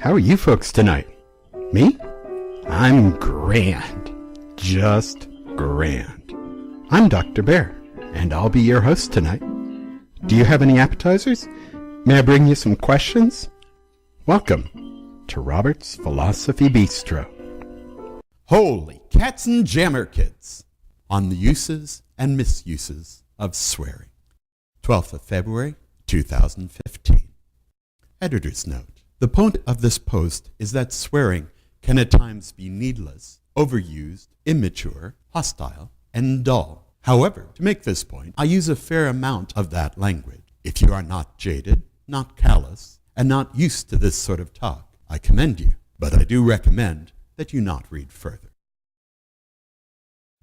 How are you folks tonight? Me? I'm grand. Just grand. I'm Dr. Bear, and I'll be your host tonight. Do you have any appetizers? May I bring you some questions? Welcome to Robert's Philosophy Bistro. Holy KATZENJAMMER, kids, on the uses and misuses of swearing. 12th of February, 2015. Editor's note. The point of this post is that swearing can at times be needless, overused, immature, hostile, and dull. However, to make this point, I use a fair amount of that language. If you are not jaded, not callous, and not used to this sort of talk, I commend you, but I do recommend that you not read further.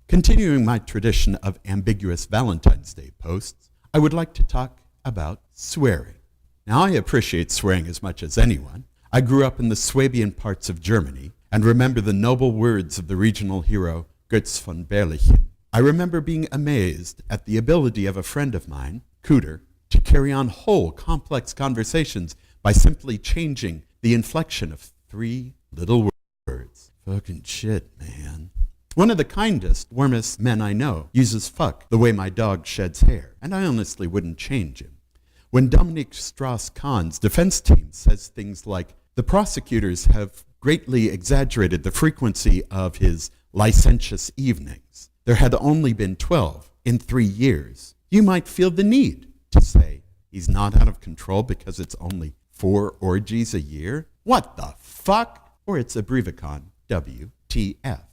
Continuing my tradition of ambiguous Valentine's Day posts, I would like to talk about swearing. Now, I appreciate swearing as much as anyone. I grew up in the Swabian parts of Germany and remember the noble words of the regional hero Götz von Berlichingen. I remember being amazed at the ability of a friend of mine, Cooter, to carry on whole complex conversations by simply changing the inflection of 3 little words. Fucking shit, man. One of the kindest, warmest men I know uses fuck the way my dog sheds hair, and I honestly wouldn't change him. When Dominique Strauss-Kahn's defense team says things like, the prosecutors have greatly exaggerated the frequency of his licentious evenings. There had only been 12 in 3 years. You might feel the need to say he's not out of control because it's only 4 orgies a year? What the fuck? Or it's abbreviation WTF.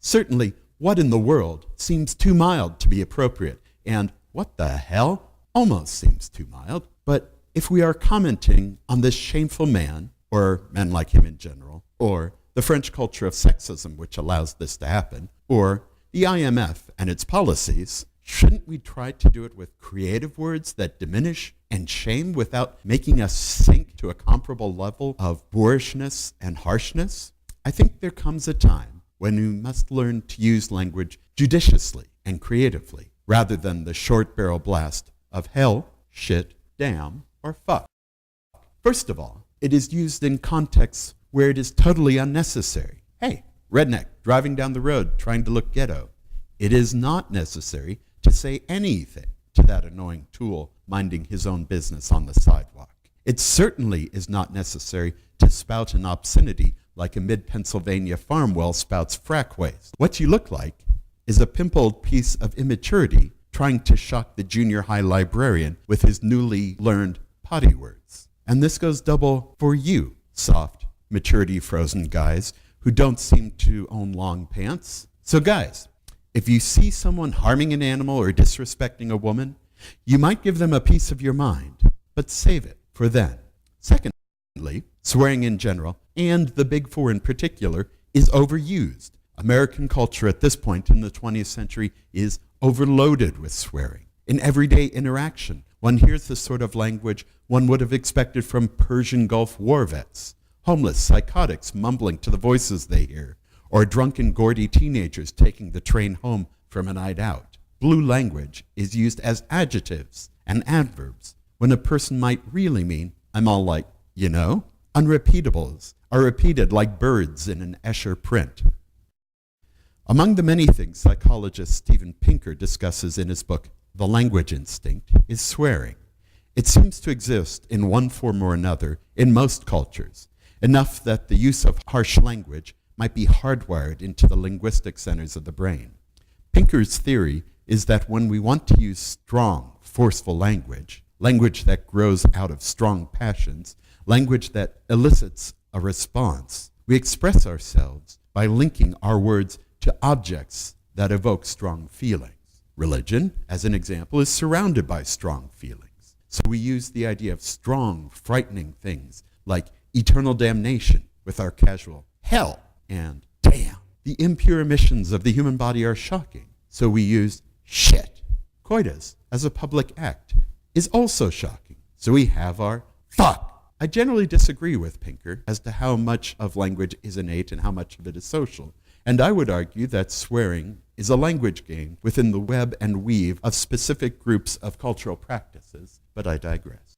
Certainly, what in the world seems too mild to be appropriate, and what the hell almost seems too mild. But if we are commenting on this shameful man, or men like him in general, or the French culture of sexism which allows this to happen, or the IMF and its policies, shouldn't we try to do it with creative words that diminish and shame without making us sink to a comparable level of boorishness and harshness? I think there comes a time when we must learn to use language judiciously and creatively, rather than the short barrel blast of hell, shit, damn, or fuck. First of all, it is used in contexts where it is totally unnecessary. Hey, redneck driving down the road trying to look ghetto. It is not necessary to say anything to that annoying tool minding his own business on the sidewalk. It certainly is not necessary to spout an obscenity like a mid-Pennsylvania farm well spouts frack waste. What you look like is a pimpled piece of immaturity trying to shock the junior high librarian with his newly learned potty words. And this goes double for you, soft, maturity-frozen guys who don't seem to own long pants. So guys, if you see someone harming an animal or disrespecting a woman, you might give them a piece of your mind, but save it for then. Secondly, swearing in general, and the Big Four in particular, is overused. American culture at this point in the 20th century is overloaded with swearing. In everyday interaction, one hears the sort of language one would have expected from Persian Gulf war vets, homeless psychotics mumbling to the voices they hear, or drunken, gaudy teenagers taking the train home from a night out. Blue language is used as adjectives and adverbs when a person might really mean, I'm all like, you know? Unrepeatables are repeated like birds in an Escher print. Among the many things psychologist Steven Pinker discusses in his book, The Language Instinct, is swearing. It seems to exist in one form or another in most cultures, enough that the use of harsh language might be hardwired into the linguistic centers of the brain. Pinker's theory is that when we want to use strong, forceful language, language that grows out of strong passions, language that elicits a response, we express ourselves by linking our words to objects that evoke strong feelings. Religion, as an example, is surrounded by strong feelings. So we use the idea of strong, frightening things like eternal damnation with our casual hell and damn. The impure emissions of the human body are shocking. So we use shit. Coitus, as a public act, is also shocking. So we have our fuck. I generally disagree with Pinker as to how much of language is innate and how much of it is social. And I would argue that swearing is a language game within the web and weave of specific groups of cultural practices, but I digress.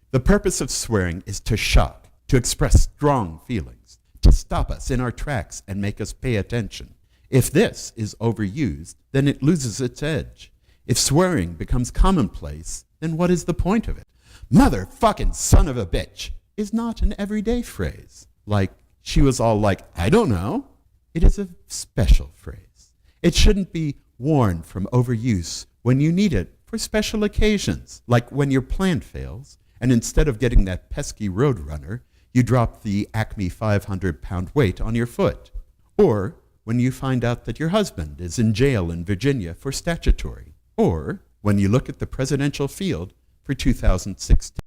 The purpose of swearing is to shock, to express strong feelings, to stop us in our tracks and make us pay attention. If this is overused, then it loses its edge. If swearing becomes commonplace, then what is the point of it? Motherfucking son of a bitch is not an everyday phrase. Like, she was all like, I don't know. It is a special phrase. It shouldn't be worn from overuse when you need it for special occasions, like when your plan fails, and instead of getting that pesky Roadrunner, you drop the Acme 500-pound weight on your foot. Or when you find out that your husband is in jail in Virginia for statutory. Or when you look at the presidential field for 2016.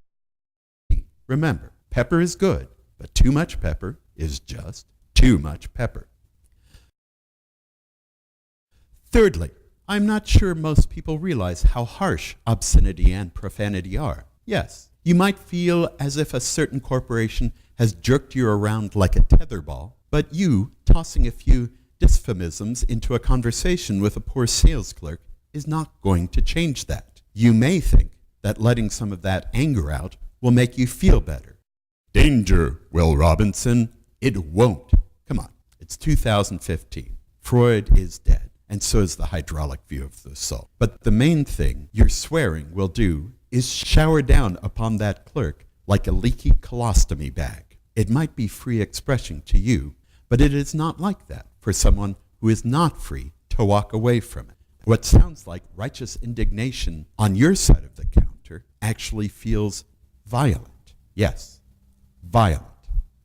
Remember, pepper is good, but too much pepper is just too much pepper. Thirdly, I'm not sure most people realize how harsh obscenity and profanity are. Yes, you might feel as if a certain corporation has jerked you around like a tetherball, but you tossing a few dysphemisms into a conversation with a poor sales clerk is not going to change that. You may think that letting some of that anger out will make you feel better. Danger, Will Robinson. It won't. Come on, it's 2015. Freud is dead, and so is the hydraulic view of the soul. But the main thing your swearing will do is shower down upon that clerk like a leaky colostomy bag. It might be free expression to you, but it is not like that for someone who is not free to walk away from it. What sounds like righteous indignation on your side of the counter actually feels violent. Yes, violent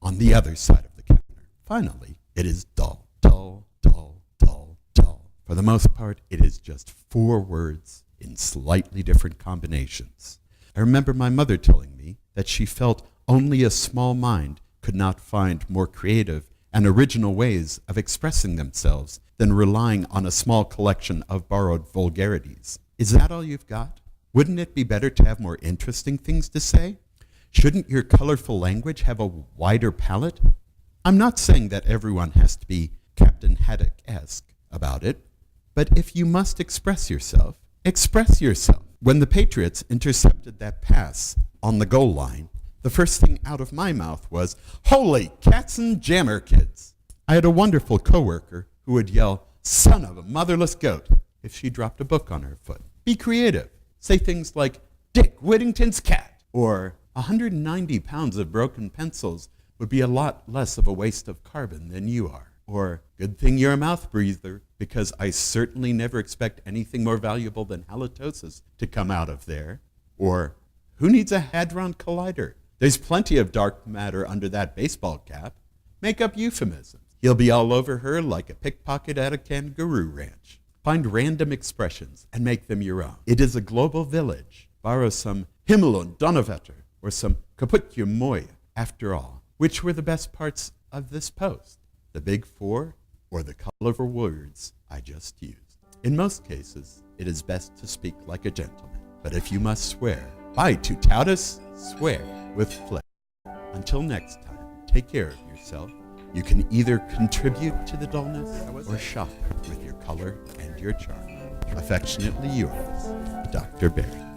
on the other side of the counter. Finally, it is dull, dull, dull, dull, dull. For the most part, it is just 4 words in slightly different combinations. I remember my mother telling me that she felt only a small mind could not find more creative and original ways of expressing themselves than relying on a small collection of borrowed vulgarities. Is that all you've got? Wouldn't it be better to have more interesting things to say? Shouldn't your colorful language have a wider palette? I'm not saying that everyone has to be Captain Haddock-esque about it, but if you must express yourself, express yourself. When the Patriots intercepted that pass on the goal line, the first thing out of my mouth was, "Holy KATZENJAMMER, kids!" I had a wonderful coworker who would yell, "Son of a motherless goat," if she dropped a book on her foot. Be creative. Say things like, "Dick Whittington's cat," or 190 pounds of broken pencils would be a lot less of a waste of carbon than you are. Or, "Good thing you're a mouth breather, because I certainly never expect anything more valuable than halitosis to come out of there." Or, "Who needs a Hadron Collider? There's plenty of dark matter under that baseball cap." Make up euphemisms. He'll be all over her like a pickpocket at a kangaroo ranch. Find random expressions and make them your own. It is a global village. Borrow some Himmel und Donnerwetter or some Kaput je Moje. After all, which were the best parts of this post? The big 4 or the colorful words I just used? In most cases, it is best to speak like a gentleman. But if you must swear, by Tutatus, swear with flair. Until next time, take care of yourself. You can either contribute to the dullness or shock with your color and your charm. Affectionately yours, Dr. Barry.